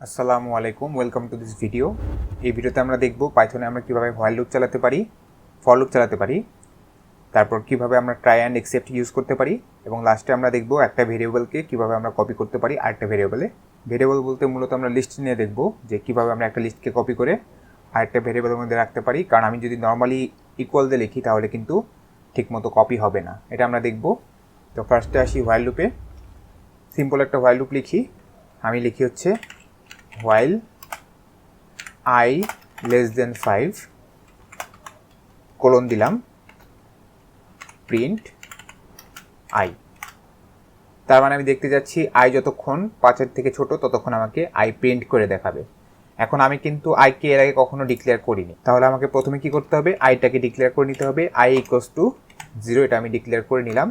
আসসালামু আলাইকুম, welcome to this video. এই ভিডিওতে আমরা দেখব পাইথনে আমরা কীভাবে হোয়াইল লুপ চালাতে পারি, ফর লুপ চালাতে পারি, তারপর কিভাবে আমরা ট্রাই অ্যান্ড এক্সেপ্ট ইউজ করতে পারি, এবং লাস্টে আমরা দেখব একটা ভেরিয়েবলকে কীভাবে আমরা কপি করতে পারি আরেকটা ভেরিয়েবলে। ভেরিয়েবল বলতে মূলত আমরা লিস্ট নিয়ে দেখব যে কীভাবে আমরা একটা লিস্টকে কপি করে আরেকটা ভেরিয়েবলের মধ্যে রাখতে পারি, কারণ আমি যদি নর্মালি ইকুয়াল দিয়ে লিখি তাহলে কিন্তু ঠিকমতো কপি হবে না, এটা আমরা দেখব। তো ফার্স্টে আসি হোয়াইল লুপে। সিম্পল একটা হোয়াইল লুপ লিখি। আমি লিখি হচ্ছে while I less than 5 colon দিলাম প্রিন্ট I। তার মানে আমি দেখতে যাচ্ছি I যতক্ষণ 5-এর থেকে ছোট ততক্ষণ আমাকে I প্রিন্ট করে দেখাবে। এখন আমি কিন্তু I কে এর আগে কখনো ডিক্লেয়ার করিনি, তাহলে আমাকে প্রথমে কি করতে হবে, I টাকে ডিক্লেয়ার করে নিতে হবে। I = 0, এটা আমি ডিক্লেয়ার করে নিলাম।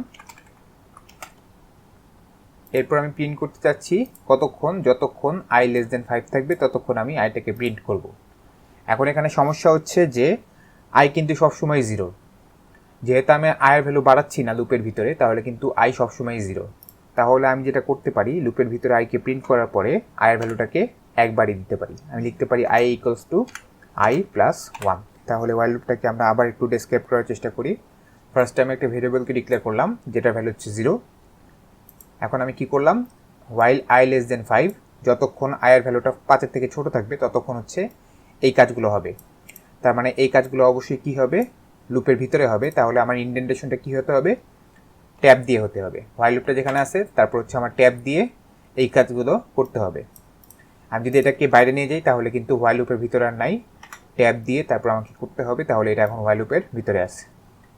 এরপর আমি প্রিন্ট করতে চাচ্ছি কতক্ষণ, যতক্ষণ I less than 5 থাকবে ততক্ষণ আমি আইটাকে প্রিন্ট করব। এখন এখানে সমস্যা হচ্ছে যে I কিন্তু সবসময় 0, যেহেতু আমি আয়ের ভ্যালু বাড়াচ্ছি না লুপের ভিতরে, তাহলে কিন্তু I সবসময় 0। তাহলে আমি যেটা করতে পারি, লুপের ভিতরে আইকে প্রিন্ট করার পরে আয়ের ভ্যালুটাকে একবারই দিতে পারি। আমি লিখতে পারি I = I + 1। তাহলে ওয়াইল লুপটাকে আমরা আবার একটু ডেসক্রাইব করার চেষ্টা করি। ফার্স্টে আমি একটা ভেরিয়েবলকে ডিক্লেয়ার করলাম যেটার ভ্যালু হচ্ছে 0। এখন আমি কি করলাম, while I less than 5, যতক্ষণ আয়ের ভ্যালুটা 5-এর থেকে ছোট থাকবে ততক্ষণ হচ্ছে এই কাজগুলো হবে। তার মানে এই কাজগুলো অবশ্যই কি হবে, লুপের ভিতরে হবে। তাহলে আমার ইনডেন্টেশনটা কি হতে হবে, ট্যাব দিয়ে হতে হবে। while লুপটা যেখানে আছে তারপর হচ্ছে আমার ট্যাব দিয়ে এই কাজগুলো করতে হবে। আমি যদি এটাকে বাইরে নিয়ে যাই তাহলে কিন্তু while লুপের ভিতরে আর নাই, ট্যাব দিয়ে তারপর আমাকে করতে হবে। তাহলে এটা এখন while লুপের ভিতরে আছে।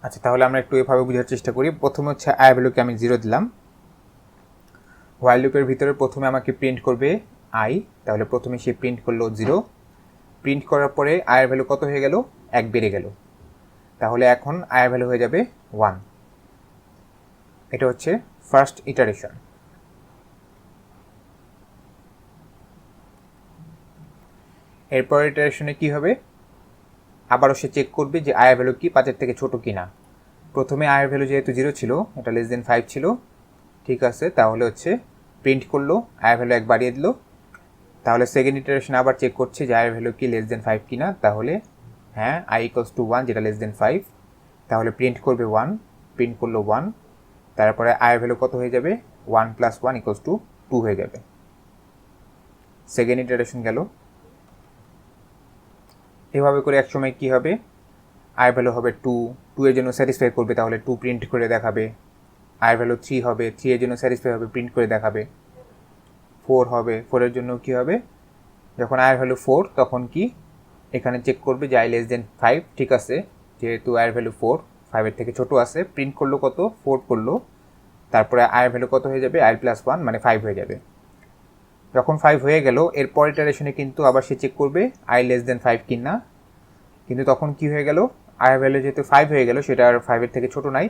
আচ্ছা, তাহলে আমরা একটু এভাবে বোঝার চেষ্টা করি। প্রথমে হচ্ছে আয়ের ভ্যালুকে আমি 0 দিলাম। হোয়াইল লুপের ভিতরে প্রথমে আমাকে প্রিন্ট করবে I, তাহলে প্রথমে সে প্রিন্ট করলো 0। প্রিন্ট করার পরে আয়ের ভ্যালু কত হয়ে গেল, 1 বেড়ে গেল। তাহলে এখন আয়ের ভ্যালু হয়ে যাবে 1। এটা হচ্ছে ফার্স্ট ইটারেশন। এরপর ইটারেশনে কি হবে, আবারও সে চেক করবে যে আয়ের ভ্যালু কি 5-এর থেকে ছোট কিনা। প্রথমে আয়ের ভ্যালু যেহেতু 0 ছিল, এটা less than 5 ছিল, ঠিক আছে। তাহলে হচ্ছে প্রিন্ট করলো, আয়ের ভ্যালু 1 বাড়িয়ে দিল। তাহলে সেকেন্ড ইটারেশন আবার চেক করছে যে আয়ের ভ্যালু কি less than 5 কিনা। তাহলে হ্যাঁ, I = 1, যেটা less than 5। তাহলে প্রিন্ট করবে 1, প্রিন্ট করলো 1। তারপরে আয়ের ভ্যালু কত হয়ে যাবে, 1 + 1 = 2 হয়ে যাবে। সেকেন্ড ইটারেশন গেল। এভাবে করে এক সময় কি হবে, আয়ের ভ্যালু হবে 2 এর জন্য স্যাটিসফাই করবে, তাহলে 2 প্রিন্ট করে দেখাবে। আয়ের ভ্যালু 3 হবে, 3 এর জন্য স্যাটিসফাই হবে, প্রিন্ট করে দেখাবে। 4 হবে, 4 এর জন্য কি হবে, যখন আয়ের ভ্যালু 4 তখন কি এখানে চেক করবে যে I less than 5, ঠিক আছে। যেহেতু আয়ের ভ্যালু 4, 5-এর থেকে ছোট আছে, প্রিন্ট করলো কত, 4 করলো। তারপরে আয়ের ভ্যালু কত হয়ে যাবে, I + 1 মানে 5 হয়ে যাবে। যখন 5 হয়ে গেল, এরপর ইটারেশনে কিন্তু আবার সে চেক করবে I less than 5 কিনা। কিন্তু তখন কি হয়ে গেল, আয়ের ভ্যালু যেহেতু 5 হয়ে গেল, সেটা আর 5-এর থেকে ছোট নাই।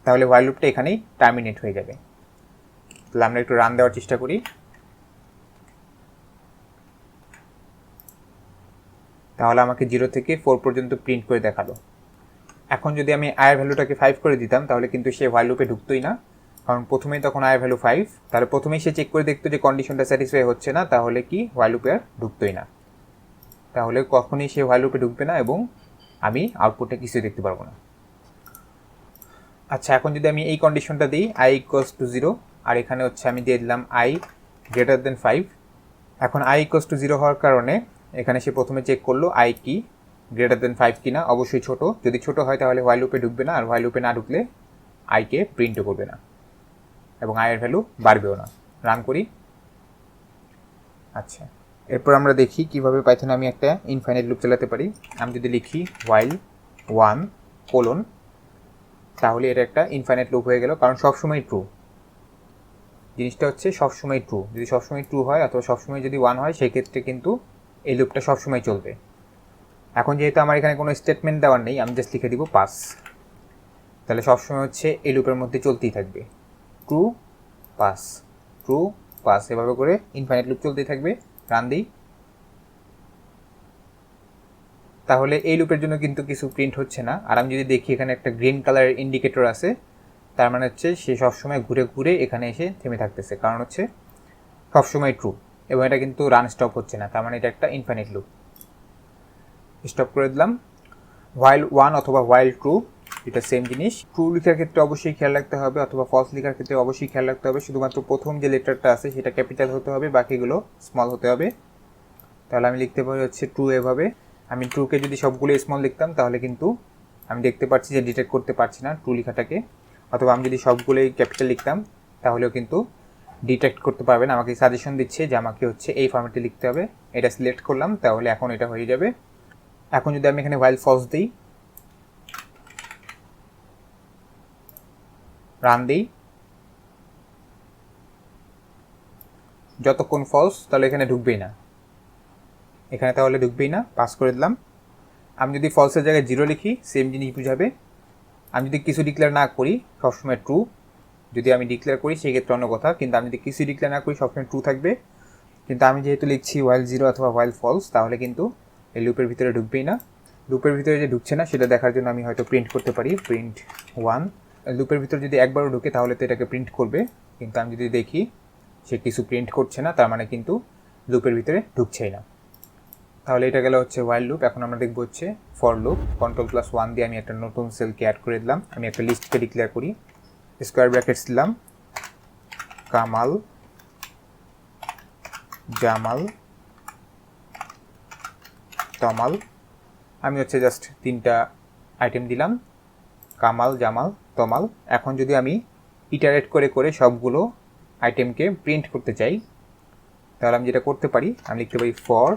তাহলে হোয়াইল লুপটা এখানেই টার্মিনেট হয়ে যাবে। তাহলে আমরা একটু রান দেওয়ার চেষ্টা করি। তাহলে আমাকে 0 থেকে 4 পর্যন্ত প্রিন্ট করে দেখালো। এখন যদি আমি আয়ের ভ্যালুটাকে 5 করে দিতাম তাহলে কিন্তু সে হোয়াইল লুপে ঢুকতোই না, কারণ প্রথমেই তখন আয়ের ভ্যালু 5। তাহলে প্রথমেই সে চেক করে দেখতো যে কন্ডিশনটা স্যাটিসফাই হচ্ছে না, তাহলে কি হোয়াইল লুপে আর ঢুকতোই না। তাহলে কখনই সে হোয়াইল লুপে ঢুকবে না এবং আমি আউটপুটে কিছুই দেখতে পারবো না। আচ্ছা, এখন যদি আমি এই কন্ডিশনটা দিই I = 0, আর এখানে হচ্ছে আমি দিয়ে দিলাম I > 5। এখন I = 0 হওয়ার কারণে এখানে সে প্রথমে চেক করলো I কি > 5 কিনা। অবশ্যই ছোট, যদি ছোট হয় তাহলে হোয়াইল লুপে ঢুকবে না, আর হোয়াইল লুপে না ঢুকলে I কে প্রিন্টও করবে না এবং I এর ভ্যালু বাড়বেও না। রান করি। আচ্ছা, এরপর আমরা দেখি কিভাবে পাইথনে আমি একটা ইনফাইনাইট লুপ চালাতে পারি। আমি যদি লিখি while 1 কোলন, তাহলে এটা একটা ইনফাইনাইট লুপ হয়ে গেল, কারণ সবসময় ট্রু। জিনিসটা হচ্ছে সবসময় ট্রু। যদি সবসময় ট্রু হয় অথবা সবসময় যদি 1 হয়, সেক্ষেত্রে কিন্তু এই লুপটা সবসময় চলবে। এখন যেহেতু আমার এখানে কোনো স্টেটমেন্ট দেওয়ার নেই, আমি জাস্ট লিখে দিব পাস। তাহলে সবসময় হচ্ছে এই লুপের মধ্যে চলতেই থাকবে, ট্রু পাস, ট্রু পাস, এভাবে করে ইনফাইনাইট লুপ চলতেই থাকবে। রান দিই। তাহলে এই লুপের জন্য কিন্তু কিছু প্রিন্ট হচ্ছে না। আর আমি যদি দেখি এখানে একটা গ্রিন কালারের ইন্ডিকেটর আছে, তার মানে হচ্ছে সে সবসময় ঘুরে ঘুরে এখানে এসে থেমে থাকতেছে, কারণ হচ্ছে সবসময় ট্রু। এবং এটা কিন্তু রান স্টপ হচ্ছে না, তার মানে এটা একটা ইনফাইনাইট লুপ। স্টপ করে দিলাম। while 1 অথবা while true এটা সেম জিনিস। ট্রু লেখার ক্ষেত্রে অবশ্যই খেয়াল রাখতে হবে অথবা ফলস লেখার ক্ষেত্রে অবশ্যই খেয়াল রাখতে হবে, শুধুমাত্র প্রথম যে লেটারটা আছে সেটা ক্যাপিটাল হতে হবে, বাকিগুলো স্মল হতে হবে। তাহলে আমি লিখতে পারি হচ্ছে ট্রু এভাবে। আমি ট্রুকে যদি সবগুলো স্মল লিখতাম তাহলে কিন্তু আমি দেখতে পাচ্ছি যে ডিটেক্ট করতে পারছি না ট্রু লেখাটাকে, অথবা আমি যদি সবগুলোই ক্যাপিটাল লিখতাম তাহলেও কিন্তু ডিটেক্ট করতে পারবেন। আমাকে সাজেশন দিচ্ছে যে আমাকে হচ্ছে এই ফরম্যাটে লিখতে হবে। এটা সিলেক্ট করলাম, তাহলে এখন এটা হয়ে যাবে। এখন যদি আমি এখানে while false দিই, রান দিই, যতক্ষণ ফলস তাহলে এখানে ঢুকবেই না, এখানে তাহলে ঢুকবেই না, পাস করে দিলাম। আমি যদি ফলসের জায়গায় 0 লিখি সেম জিনিস বুঝাবে। আমি যদি কিছু ডিক্লেয়ার না করি সবসময় ট্রু, যদি আমি ডিক্লেয়ার করি সেই ক্ষেত্রে অন্য কথা, কিন্তু আমি যদি কিছু ডিক্লেয়ার না করি সবসময় ট্রু থাকবে। কিন্তু আমি যেহেতু লিখছি while 0 অথবা while false, তাহলে কিন্তু এই লুপের ভিতরে ঢুকবেই না। লুপের ভিতরে যে ঢুকছে না সেটা দেখার জন্য আমি হয়তো প্রিন্ট করতে পারি প্রিন্ট 1। লুপের ভিতরে যদি একবারও ঢুকে তাহলে তো এটাকে প্রিন্ট করবে, কিন্তু আমি যদি দেখি সে কিছু প্রিন্ট করছে না, তার মানে কিন্তু লুপের ভিতরে ঢুকছেই না। তাহলে এটা গেল হচ্ছে while লুপ। এখন আমরা দেখব হচ্ছে ফর লুপ। Ctrl+1 দিয়ে আমি একটা নতুন সেলকে অ্যাড করে দিলাম। আমি একটা লিস্টকে ডিক্লেয়ার করি, স্কোয়ার ব্র্যাকেটস দিলাম, কামাল, জামাল, তমাল। আমি হচ্ছে জাস্ট 3টা আইটেম দিলাম, কামাল, জামাল, তমাল। এখন যদি আমি ইটারেট করে করে সবগুলো আইটেমকে প্রিন্ট করতে চাই তাহলে আমি যেটা করতে পারি, আমি লিখতে পারি ফর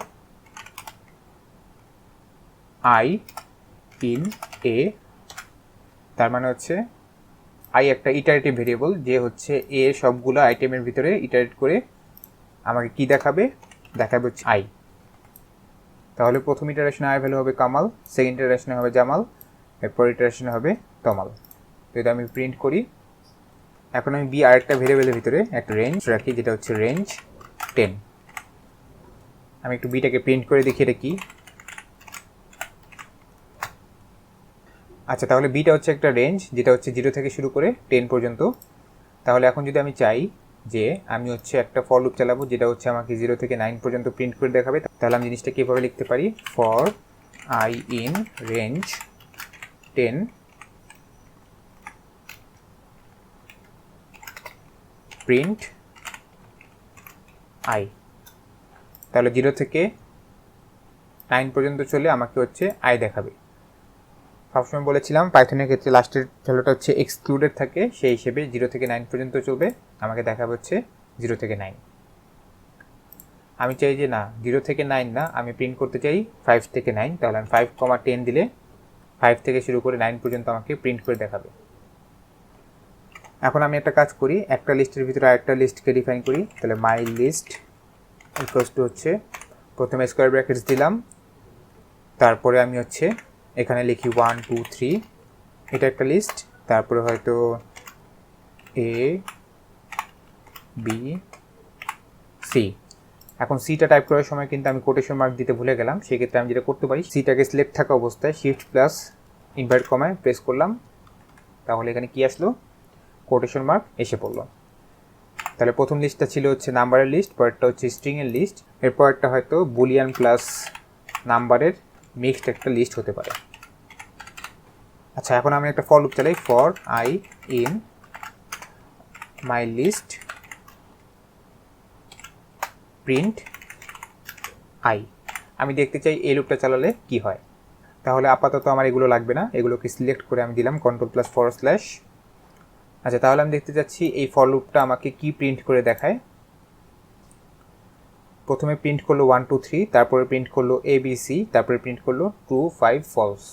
আই ইন এ। তার মানে হচ্ছে আই একটা ইটারেটিভ ভেরিয়েবল, যে হচ্ছে এ সবগুলো আইটেমের ভিতরে ইটারেট করে আমাকে কি দেখাবে, দেখাবে হচ্ছে আই। তাহলে প্রথম ইটারেশনে আই ভ্যালু হবে কামাল, সেকেন্ড ইটারেশনে হবে জামাল, এরপর ইটারেশনে হবে তমাল। তো এটা আমি প্রিন্ট করি। এখন আমি বি আরেকটা ভেরিয়েবলের ভিতরে একটা রেঞ্জ রাখি, যেটা হচ্ছে রেঞ্জ 10। আমি একটু বিটাকে প্রিন্ট করে দেখি এটা কি। আচ্ছা, তাহলে বিটা হচ্ছে একটা রেঞ্জ যেটা হচ্ছে 0 থেকে শুরু করে 10 পর্যন্ত। তাহলে এখন যদি আমি চাই যে আমি হচ্ছে একটা ফর লুপ চালাবো যেটা হচ্ছে আমাকে 0 থেকে 9 পর্যন্ত প্রিন্ট করে দেখাবে, তাহলে আমি জিনিসটা কীভাবে লিখতে পারি, for i in range 10 print I. তাহলে 0 থেকে 9 পর্যন্ত চলে আমাকে হচ্ছে আই দেখাবে। সবসময় বলেছিলাম পাইথনের ক্ষেত্রে লাস্টের ভ্যালুটা হচ্ছে এক্সক্লুডেড থাকে, সেই হিসেবে 0 থেকে 9 পর্যন্ত চলবে, আমাকে দেখাবে হচ্ছে 0 থেকে 9। আমি চাই যে না 0 থেকে 9 না, আমি প্রিন্ট করতে চাই 5 থেকে 9, তাহলে আমি 5,10 দিলে 5 থেকে শুরু করে 9 পর্যন্ত আমাকে প্রিন্ট করে দেখাবে। এখন আমি একটা কাজ করি, একটা লিস্টের ভিতরে আরেকটা লিস্টকে ডিফাইন করি। তাহলে মাই লিস্ট ইকুয়ালস টু হচ্ছে প্রথমে স্কোয়ার ব্র্যাকেটস দিলাম, তারপরে আমি হচ্ছে এখানে লিখি 1 2 3, এটা একটা লিস্ট। তারপরে হয়তো এ বি সি। এখন সিটা টাইপ করার সময় কিন্তু আমি কোটেশন মার্ক দিতে ভুলে গেলাম, সেক্ষেত্রে আমি যেটা করতে পারি, সিটাকে সিলেক্ট থাকা অবস্থায় শিফট প্লাস ইনভার্ট কমায় প্রেস করলাম, তাহলে এখানে কি আসলো, কোটেশন মার্ক এসে পড়লো। তাহলে প্রথম লিস্টটা ছিল হচ্ছে নাম্বারের লিস্ট, পরেরটা হচ্ছে স্ট্রিংয়ের লিস্ট, এরপর একটা হয়তো বুলিয়ান প্লাস নাম্বারের মিক্সড একটা লিস্ট হতে পারে। আচ্ছা, এখন আমি একটা ফর লুপ চালাই, for i in my list print i. আমি দেখতে চাই এই লুপটা চালালে কি হয়। তাহলে আপাতত আমার এগুলো লাগবে না, এগুলোকে সিলেক্ট করে আমি দিলাম Ctrl+4/। আচ্ছা, তাহলে আমি দেখতে চাচ্ছি এই ফর লুপটা আমাকে কি প্রিন্ট করে দেখায়। প্রথমে প্রিন্ট করলো 1 2 3, তারপরে প্রিন্ট করলো ABC, তারপরে প্রিন্ট করলো 2 5 ফলস।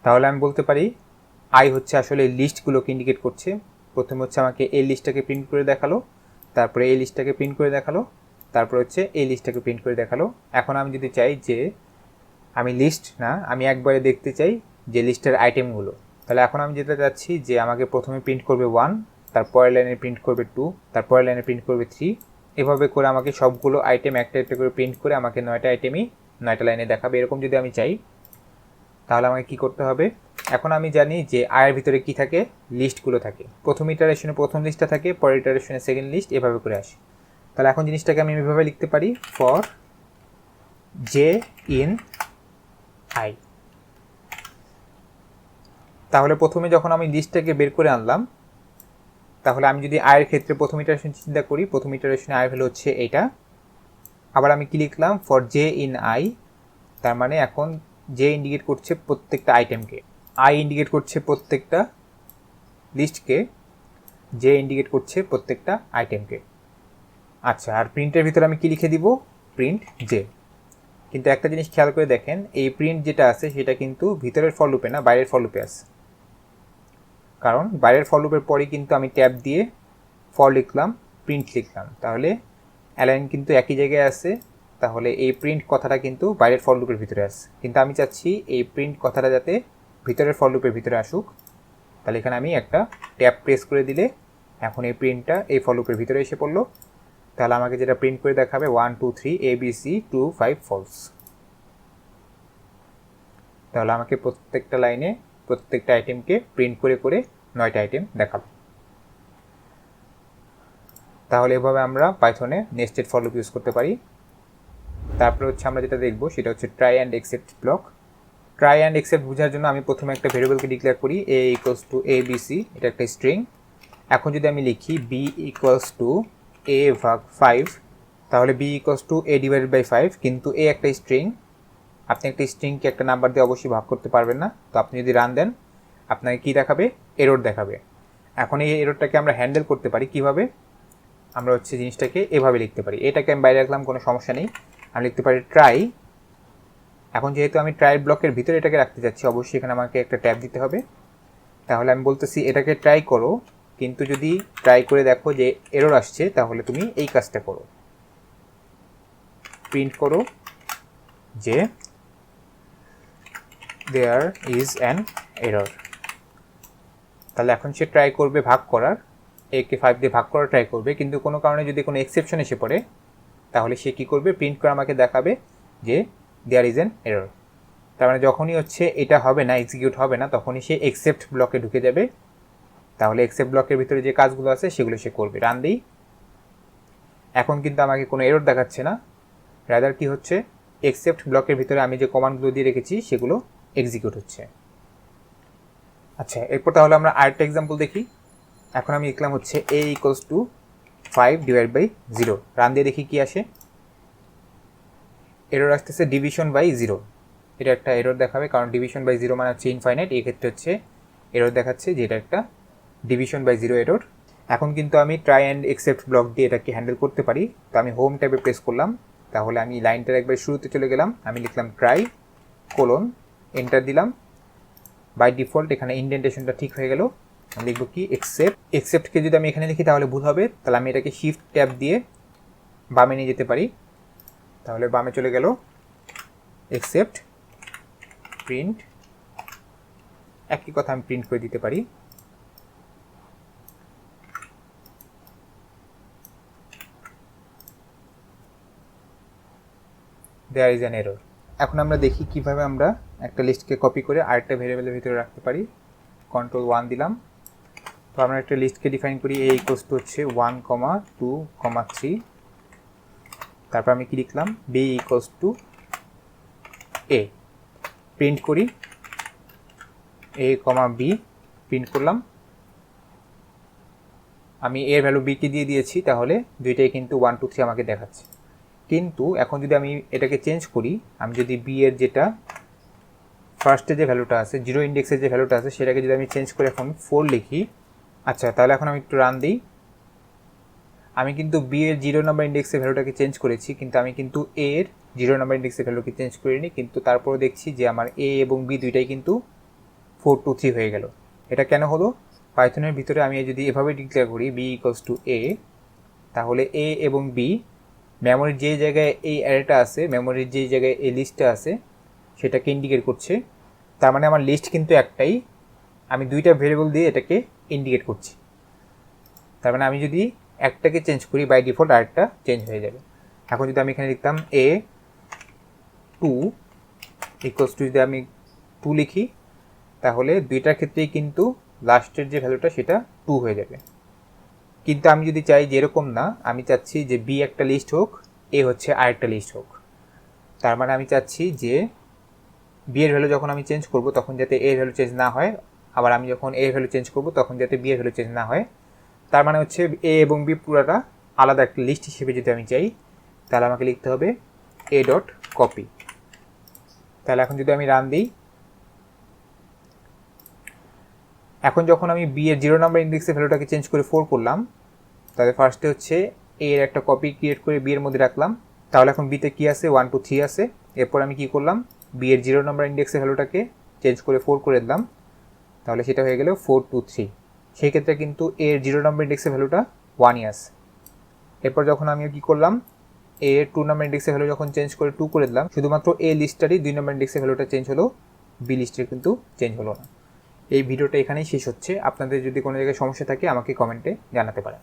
তাহলে আমি বলতে পারি আই হচ্ছে আসলে এই লিস্টগুলোকে ইন্ডিকেট করছে। প্রথমে হচ্ছে আমাকে এই লিস্টটাকে প্রিন্ট করে দেখালো, তারপরে এই লিস্টটাকে প্রিন্ট করে দেখালো, তারপর হচ্ছে এই লিস্টটাকে প্রিন্ট করে দেখালো। এখন আমি যদি চাই যে আমি লিস্ট না, আমি একবারে দেখতে চাই যে লিস্টের আইটেমগুলো, তাহলে এখন আমি যেটা চাচ্ছি যে আমাকে প্রথমে প্রিন্ট করবে 1, তারপরের লাইনে প্রিন্ট করবে 2, তারপরের লাইনে প্রিন্ট করবে 3, এভাবে করে আমাকে সবগুলো আইটেম একটা একটা করে প্রিন্ট করে আমাকে 9টা আইটেমই 9টা লাইনে দেখাবে। এরকম যদি আমি চাই তাহলে আমাকে কি করতে হবে, এখন আমি জানি যে আয়ের ভিতরে কি থাকে, লিস্টগুলো থাকে। প্রথম ইটারেশনে প্রথম লিস্টটা থাকে, পরের ইটারেশনে সেকেন্ড লিস্ট, এভাবে করে আসে। তাহলে এখন জিনিসটাকে আমি এভাবে লিখতে পারি, ফর জে ইন আই। তাহলে প্রথমে যখন আমি লিস্টটাকে বের করে আনলাম, তাহলে আমি যদি আয়ের ক্ষেত্রে প্রথম ইটারেশন চিন্তা করি, প্রথম ইটারেশনে আয়ের ভ্যালু হচ্ছে এইটা। আবার আমি কি লিখলাম, ফর জে ইন আই, তার মানে এখন জে ইন্ডিকেট করছে প্রত্যেকটা আইটেমকে, আই ইন্ডিকেট করছে প্রত্যেকটা লিস্টকে, জে ইন্ডিকেট করছে প্রত্যেকটা আইটেমকে। আচ্ছা, আর প্রিন্টের ভিতরে আমি কি লিখে দিব, প্রিন্ট জে। কিন্তু একটা জিনিস খেয়াল করে দেখেন, এই প্রিন্ট যেটা আছে সেটা কিন্তু ভিতরের ফর লুপে না, বাইরের ফর লুপে আছে। কারণ বাইরের ফর লুপের পরে কিন্তু আমি ট্যাব দিয়ে ফর লিখলাম, প্রিন্ট লিখলাম, তাহলে অ্যালাইন কিন্তু একই জায়গায় আছে। তাহলে এই প্রিন্ট কথাটা কিন্তু বাইরের ফর লুপের ভিতরে আছে, কিন্তু আমি চাচ্ছি এই প্রিন্ট কথাটা যাতে ভিতরের ফর লুপের ভিতরে আসুক। তাহলে এখানে আমি একটা ট্যাব প্রেস করে দিলে এখন এই প্রিন্টটা এই ফর লুপের ভিতরে এসে পড়লো। তাহলে আমাকে যেটা প্রিন্ট করে দেখাবে 1 2 3 ABC 2 5 ফলস। তাহলে আমাকে প্রত্যেকটা লাইনে প্রত্যেকটা আইটেমকে প্রিন্ট করে করে 9টা আইটেম দেখাবে। তাহলে এভাবে আমরা পাইথনে নেস্টেড ফর লুপ ইউজ করতে পারি। তারপরে হচ্ছে আমরা যেটা দেখব সেটা হচ্ছে try and except block. Try and except বোঝার জন্য আমি প্রথমে একটা ভেরিয়েবলকে ডিক্লেয়ার করি, a ইকুয়ালস টু ABC, এটা একটা স্ট্রিং। এখন যদি আমি লিখি b ইকুয়ালস টু a ভাগ 5, তাহলে b equals to a divided by 5, কিন্তু a একটা স্ট্রিং, আপনি একটা স্ট্রিংকে একটা নাম্বার দিয়ে অবশ্যই ভাগ করতে পারবেন না। তো আপনি যদি রান দেন আপনাকে কী দেখাবে, এরর দেখাবে। এখন এই এররটাকে আমরা হ্যান্ডেল করতে পারি কিভাবে, আমরা হচ্ছে জিনিসটাকে এভাবে লিখতে পারি। এটাকে আমি বাইরে রাখলাম, কোনো সমস্যা নেই। আমি লিখতে পারি ট্রাই। এখন যেহেতু আমি ট্রাই ব্লকের ভিতরে এটাকে রাখতে চাচ্ছি, অবশ্যই এখানে আমাকে একটা ট্যাব দিতে হবে। তাহলে আমি বলতেছি এটাকে ট্রাই করো, কিন্তু যদি ট্রাই করে দেখো যে এরর আসছে, তাহলে তুমি এই কাজটা করো, প্রিন্ট করো যে দেয়ার ইজ অ্যান এরর। তাহলে এখন সে ট্রাই করবে ভাগ করার, একে 5 দিয়ে ভাগ করার ট্রাই করবে, কিন্তু কোনো কারণে যদি কোনো এক্সেপশন এসে পড়ে, তাহলে সে কী করবে, প্রিন্ট করে আমাকে দেখাবে যে দেয়ার ইজ অ্যান এরর। তার মানে যখনই হচ্ছে এটা হবে না, এক্সিকিউট হবে না, তখনই সে এক্সেপ্ট ব্লকে ঢুকে যাবে। তাহলে এক্সেপ্ট ব্লকের ভিতরে যে কাজগুলো আছে সেগুলো সে করবে। রান দিই, এখন কিন্তু আমাকে কোনো এরর দেখাচ্ছে না, রাদার কি হচ্ছে, এক্সেপ্ট ব্লকের ভিতরে আমি যে কমান্ডগুলো দিয়ে রেখেছি সেগুলো এক্সিকিউট হচ্ছে। আচ্ছা, এরপর তাহলে আমরা আরেকটা এক্সাম্পল দেখি। এখন আমি লিখলাম হচ্ছে a equals to 5 divide by 0। Run দিয়ে দেখি কি আসে। এরর আসতেছে ডিভিশন বাই 0। এটা একটা এরর দেখাবে, কারণ ডিভিশন বাই 0 মানে হচ্ছে ইনফাইনাইট। এই ক্ষেত্রে হচ্ছে এরর দেখাচ্ছে যে এটা একটা ডিভিশন বাই 0 এরর। এখন কিন্তু আমি ট্রাই অ্যান্ড এক্সেপ্ট ব্লক দিয়ে এটাকে হ্যান্ডেল করতে পারি। তো আমি হোম ট্যাবে প্রেস করলাম, তাহলে আমি লাইনটার একবার শুরুতে চলে গেলাম, আমি লিখলাম ট্রাই কোলন, এন্টার দিলাম। বাই ডিফল্ট এখানে ইনডেন্টেশনটা ঠিক হয়ে গেল। আমি লিখব কি, এক্সেপ্টকে যদি আমি এখানে লিখি তাহলে ভুল হবে, তাহলে আমি এটাকে শিফট ট্যাব দিয়ে বামে নিয়ে যেতে পারি। তাহলে বামে চলে গেল, এক্সেপ্ট প্রিন্ট, একই কথা আমি প্রিন্ট করে দিতে পারি। There is an error. এখন আমরা দেখি কিভাবে আমরা একটা লিস্টকে কপি করে আরেকটা ভেরিয়েবলের ভিতরে রাখতে পারি। কন্ট্রোল 1 দিলাম। তো আমরা একটা লিস্টকে ডিফাইন করি, a ইকুয়ালস টু হচ্ছে 1, 2, 3। তারপর আমি কি লিখলাম, b equals to a, print করি a, b, প্রিন্ট করলাম। আমি এর ভ্যালু b কে দিয়ে দিয়েছি, তাহলে দুইটাই কিন্তু 1 2 3 আমাকে দেখাচ্ছে। কিন্তু এখন যদি আমি এটাকে চেঞ্জ করি, আমি যদি b এর যেটা ফার্স্টে যে ভ্যালুটা আছে, 0 ইন্ডেক্সের যে ভ্যালুটা আছে, সেটাকে যদি আমি চেঞ্জ করে এখন 4 লিখি, আচ্ছা তাহলে এখন আমি একটু রান দিই। আমি কিন্তু বি এর 0 নাম্বার ইন্ডেক্সের ভ্যালুটাকে চেঞ্জ করেছি, কিন্তু আমি কিন্তু এ এর 0 নাম্বার ইন্ডেক্সের ভ্যালুকে চেঞ্জ করিনি। কিন্তু তারপরে দেখছি যে আমার এ এবং বি দুইটাই কিন্তু 4 2 3 হয়ে গেল। এটা কেন হলো, পাইথনের ভিতরে আমি যদি এভাবে ডিক্লেয়ার করি বি ইকুয়ালস টু এ, তাহলে এ এবং বি মেমোরির যে জায়গায় এই অ্যারেটা আছে, মেমোরির যে জায়গায় এই লিস্টটা আছে, সেটাকে ইন্ডিকেট করছে। তার মানে আমার লিস্ট কিন্তু একটাই, আমি দুইটা ভেরিয়েবল দিয়ে এটাকে ইন্ডিকেট করছি। তার মানে আমি যদি একটাকে চেঞ্জ করি, বাই ডিফল্ট আরেকটা চেঞ্জ হয়ে যাবে। এখন যদি আমি এখানে লিখতাম a 2 ইকুয়ালস টু, যদি আমি 2 লিখি, তাহলে দুইটার ক্ষেত্রেই কিন্তু লাস্টের যে ভ্যালুটা সেটা 2 হয়ে যাবে। কিন্তু আমি যদি চাই যে এরকম না, আমি চাচ্ছি যে বি একটা লিস্ট হোক, এ হচ্ছে আরেকটা লিস্ট হোক। তার মানে আমি চাচ্ছি যে বি এর ভ্যালু যখন আমি চেঞ্জ করব তখন যাতে এর ভ্যালু চেঞ্জ না হয়, আবার আমি যখন এর ভ্যালু চেঞ্জ করব তখন যাতে বি এর ভ্যালু চেঞ্জ না হয়। তার মানে হচ্ছে এ এবং বি পুরোটা আলাদা একটা লিস্ট হিসেবে যদি আমি চাই, তাহলে আমাকে লিখতে হবে এ ডট কপি। তাহলে এখন যদি আমি রান দিই, এখন যখন আমি বি এর 0 নাম্বার ইন্ডেক্সের ভ্যালুটাকে চেঞ্জ করে 4 করলাম, তাহলে ফার্স্টে হচ্ছে এ এর একটা কপি ক্রিয়েট করে বি এর মধ্যে রাখলাম। তাহলে এখন বিতে কী আছে, 1 2 3 আছে। এরপর আমি কি করলাম, বি এর 0 নাম্বার ইন্ডেক্সের ভ্যালুটাকে চেঞ্জ করে 4 করে দিলাম, তাহলে সেটা হয়ে গেল 4 2 3। সেই ক্ষেত্রে কিন্তু এর 0 নাম্বার ইন্ডেক্সের ভ্যালুটা 1ই আছে। এরপর যখন আমি কি করলাম, এ এর 2 নাম্বার ইন্ডেক্সের ভ্যালু যখন চেঞ্জ করে 2 করে দিলাম, শুধুমাত্র এ লিস্টটারই 2 নাম্বার ইন্ডেক্সের ভ্যালুটা চেঞ্জ হলো, বি লিস্টের কিন্তু চেঞ্জ হলো না। এই ভিডিওটা এখানেই শেষ হচ্ছে। আপনাদের যদি কোনো জায়গায় সমস্যা থাকে আমাকে কমেন্টে জানাতে পারেন।